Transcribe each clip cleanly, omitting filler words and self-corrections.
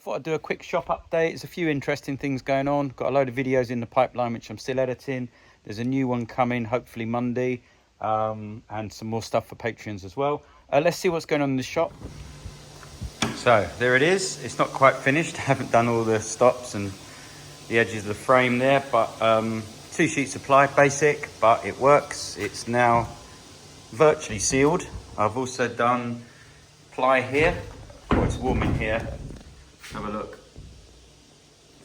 Thought I'd do a quick shop update. There's a few interesting things going on. Got a load of videos in the pipeline which I'm still editing. There's a new one coming hopefully Monday, and some more stuff for Patreons as well. Let's see what's going on in the shop. So there it is. It's not quite finished. I haven't done all the stops and the edges of the frame there, but 2 sheets of ply, basic, but it works. It's now virtually sealed. I've also done ply here. Oh, it's warm in here. Have a look.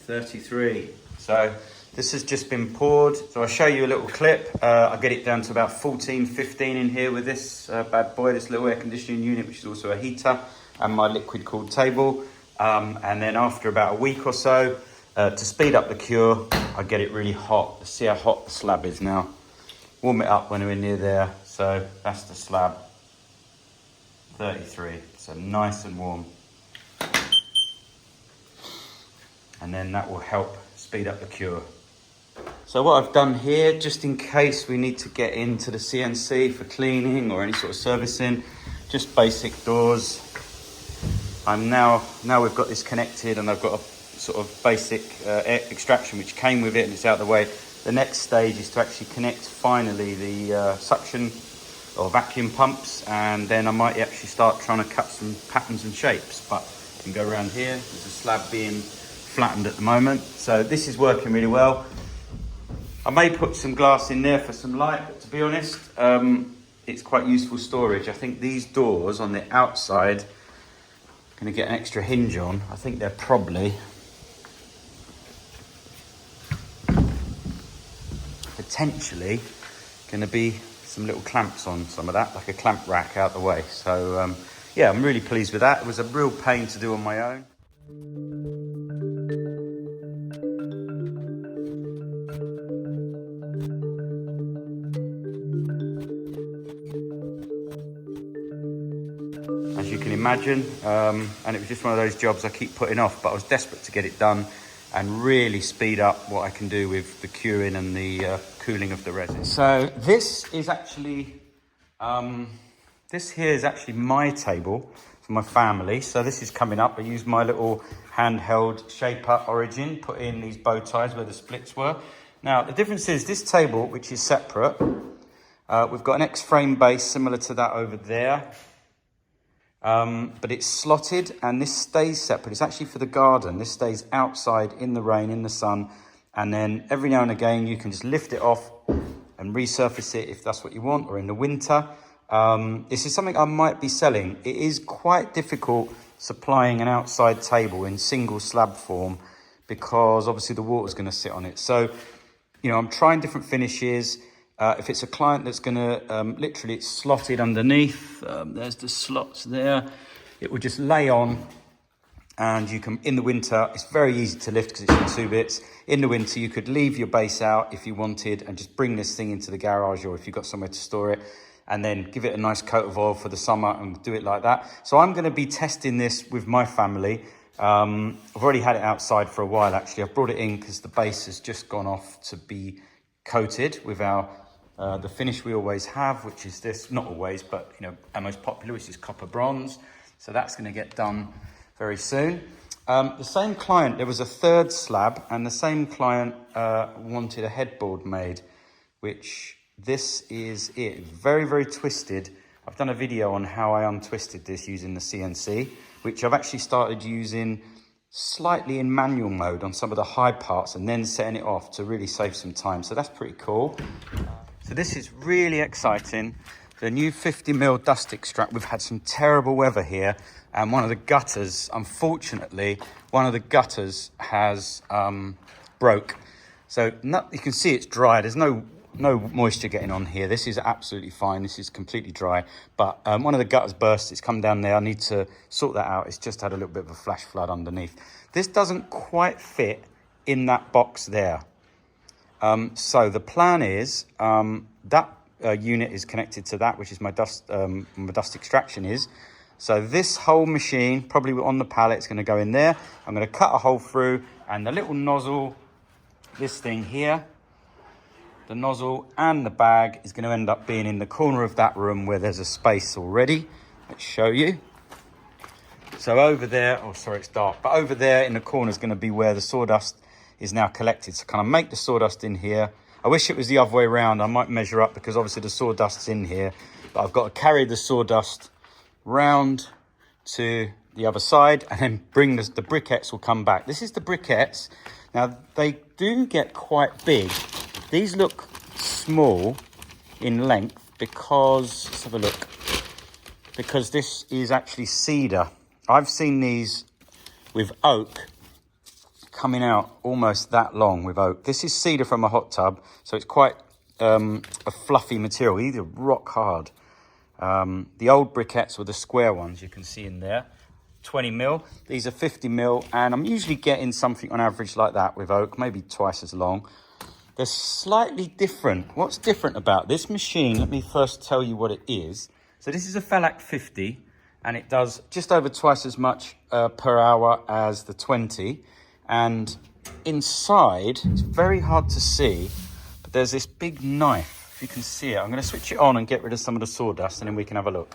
33. So this has just been poured. So I'll show you a little clip. I'll get it down to about 14, 15 in here with this bad boy, this little air conditioning unit, which is also a heater, and my liquid cooled table. And then after about a week or so, to speed up the cure, I get it really hot. See how hot the slab is now. Warm it up when we're near there. So that's the slab. 33. So nice and warm. And then that will help speed up the cure. So what I've done here, just in case we need to get into the CNC for cleaning or any sort of servicing, just basic doors. Now we've got this connected and I've got a sort of basic air extraction which came with it and it's out of the way. The next stage is to actually connect finally the suction or vacuum pumps, and then I might actually start trying to cut some patterns and shapes. But you can go around here. There's a slab being flattened at the moment, so this is working really well. I may put some glass in there for some light, but to be honest, it's quite useful storage. I think these doors on the outside, I'm going to get an extra hinge on. I think they're probably potentially going to be some little clamps on some of that, like a clamp rack out the way. So yeah, I'm really pleased with that. It was a real pain to do on my own. As you can imagine, and it was just one of those jobs I keep putting off, but I was desperate to get it done and really speed up what I can do with the curing and the cooling of the resin. So this is actually, this here is actually my table for my family. So this is coming up. I used my little handheld shaper Origin, put in these bow ties where the splits were. Now the difference is this table, which is separate, we've got an X-frame base similar to that over there. But it's slotted and this stays separate. It's actually for the garden. This stays outside in the rain, in the sun. And then every now and again, you can just lift it off and resurface it if that's what you want, or in the winter. This is something I might be selling. It is quite difficult supplying an outside table in single slab form because obviously the water's going to sit on it. So, you know, I'm trying different finishes. If it's a client that's going to, literally it's slotted underneath, there's the slots there, it will just lay on, and you can, in the winter, it's very easy to lift because it's in 2 bits. In the winter, you could leave your base out if you wanted and just bring this thing into the garage, or if you've got somewhere to store it, and then give it a nice coat of oil for the summer and do it like that. So I'm going to be testing this with my family. I've already had it outside for a while, actually. I've brought it in because the base has just gone off to be coated with our the finish we always have, which is this, not always, but you know, our most popular, which is copper bronze. So that's going to get done very soon. The same client, there was a 3rd slab, and the same client wanted a headboard made, which this is it. Very, very twisted. I've done a video on how I untwisted this using the CNC, which I've actually started using slightly in manual mode on some of the high parts and then setting it off to really save some time. So that's pretty cool. So this is really exciting. The new 50mm dust extract. We've had some terrible weather here, and one of the gutters, unfortunately, one of the gutters has broke. So you can see it's dry. There's no moisture getting on here. This is absolutely fine. This is completely dry. But one of the gutters burst. It's come down there. I need to sort that out. It's just had a little bit of a flash flood underneath. This doesn't quite fit in that box there. So the plan is that unit is connected to that, which is my dust extraction is. So this whole machine, probably on the pallet, is going to go in there. I'm going to cut a hole through, and the little nozzle, this thing here, the nozzle and the bag is going to end up being in the corner of that room where there's a space already. Let's show you. So over there, oh sorry, it's dark, but over there in the corner is going to be where the sawdust is now collected. So kind of make the sawdust in here. I wish it was the other way around. I might measure up because obviously the sawdust's in here, but I've got to carry the sawdust round to the other side and then bring the briquettes will come back. This is the briquettes. Now they do get quite big. These look small in length because, let's have a look, because this is actually cedar. I've seen these with oak coming out almost that long with oak. This is cedar from a hot tub, so it's quite a fluffy material, either rock hard. The old briquettes were the square ones you can see in there, 20 mil. These are 50 mil, and I'm usually getting something on average like that with oak, maybe twice as long. They're slightly different. What's different about this machine? Let me first tell you what it is. So this is a FALACH 50, and it does just over twice as much per hour as the 20. And inside, it's very hard to see, but there's this big knife, if you can see it. I'm going to switch it on and get rid of some of the sawdust, and then we can have a look.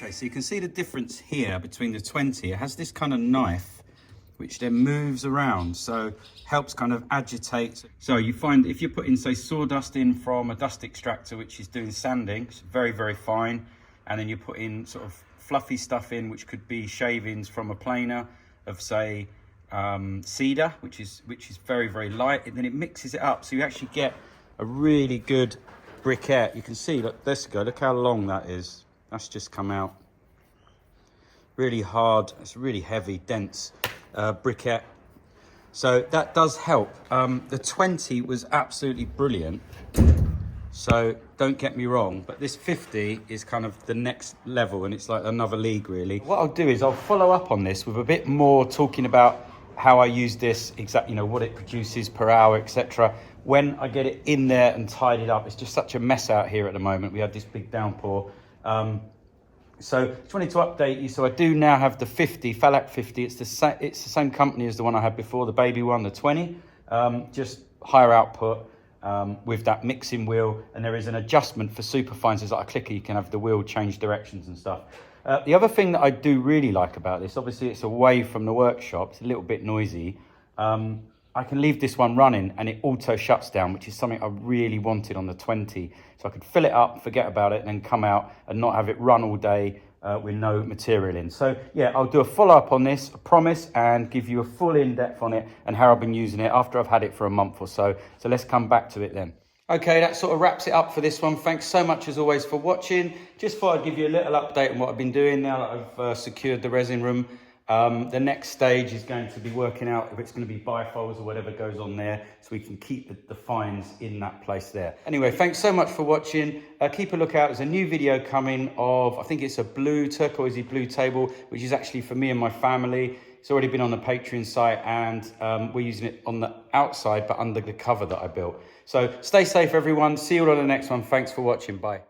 Okay, so you can see the difference here between the 20. It has this kind of knife, which then moves around, so helps kind of agitate. So you find if you're putting, say, sawdust in from a dust extractor, which is doing sanding, it's very, very fine, and then you put in sort of fluffy stuff in, which could be shavings from a planer of, say, cedar, which is very, very light, and then it mixes it up, so you actually get a really good briquette. You can see, look, let's go, look how long that is. That's just come out. Really hard, it's really heavy, dense briquette. So that does help. The 20 was absolutely brilliant. So don't get me wrong, but this 50 is kind of the next level, and it's like another league really. What I'll do is I'll follow up on this with a bit more talking about how I use this, exactly, you know, what it produces per hour, etc. When I get it in there and tied it up. It's just such a mess out here at the moment. We had this big downpour. So just wanted to update you. So I do now have the 50, FALACH 50. It's the same company as the one I had before, the baby one, the 20. Just higher output with that mixing wheel. And there is an adjustment for superfines. There's like a clicker, you can have the wheel change directions and stuff. The other thing that I do really like about this, obviously it's away from the workshop, it's a little bit noisy. I can leave this one running and it auto shuts down, which is something I really wanted on the 20. So I could fill it up, forget about it, and then come out and not have it run all day with no material in. So yeah, I'll do a follow-up on this, I promise, and give you a full in-depth on it and how I've been using it after I've had it for a month or so. So let's come back to it then. Okay, that sort of wraps it up for this one. Thanks so much as always for watching. Just thought I'd give you a little update on what I've been doing now that I've secured the resin room. The next stage is going to be working out if it's going to be bifolds or whatever goes on there, so we can keep the fines in that place there. Anyway, thanks so much for watching. Keep a lookout. There's a new video coming of, I think it's a turquoisey blue table, which is actually for me and my family. It's already been on the Patreon site, and we're using it on the outside, but under the cover that I built. So stay safe, everyone. See you all on the next one. Thanks for watching. Bye.